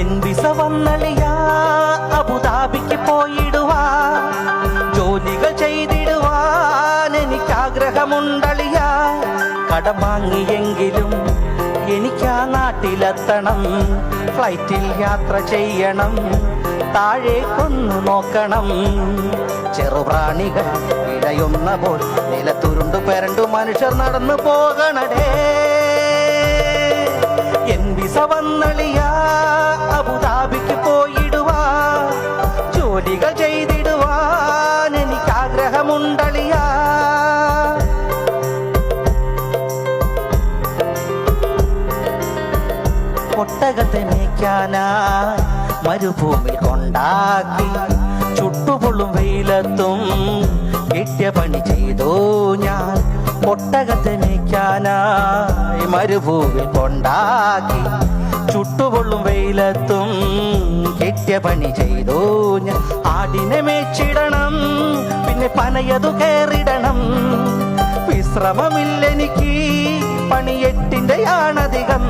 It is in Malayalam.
എൻ വിസ വന്നളിയാ അബുദാബിക്ക് പോയിടുവാ ജോലികൾ ചെയ്തിടുവാൻ എനിക്കാഗ്രഹമുണ്ടളിയാ കടം വാങ്ങിയെങ്കിലും എനിക്കാ നാട്ടിലെത്തണം ഫ്ലൈറ്റിൽ യാത്ര ചെയ്യണം താഴേക്കൊന്നു നോക്കണം ചെറുപ്രാണികൾ ഇഴയുന്ന പോൽ നിലത്തുരുണ്ടു പെരണ്ടു മനുഷ്യർ നടന്നു പോകണടേ എൻ വിസ വന്നളിയാ അബുദാബിക്ക് പോയിടുവാ ജോലികൾ ചെയ്തിടുവാൻ എനിക്കാഗ്രഹമുണ്ടളിയാ ഒട്ടകത്തെ മേയ്ക്കാനായി മരുഭൂമി കൊണ്ടാക്കി ചുട്ടുപൊള്ളും വെയിലത്തും കിട്ടിയ പണി ചെയ്തു ഞാൻ ഒട്ടകത്തെ മേയ്ക്കാനായി മരുഭൂമി കൊണ്ടാക്കി ചുട്ടുപൊള്ളും വെയിലത്തും കിട്ടിയ പണി ചെയ്തു ഞാൻ ആടിനെ മേച്ചിടണം പിന്നെ പനയതു കയറിടണം വിശ്രമമില്ലെനിക്ക് പണിയെട്ടിൻ്റെയാണധികം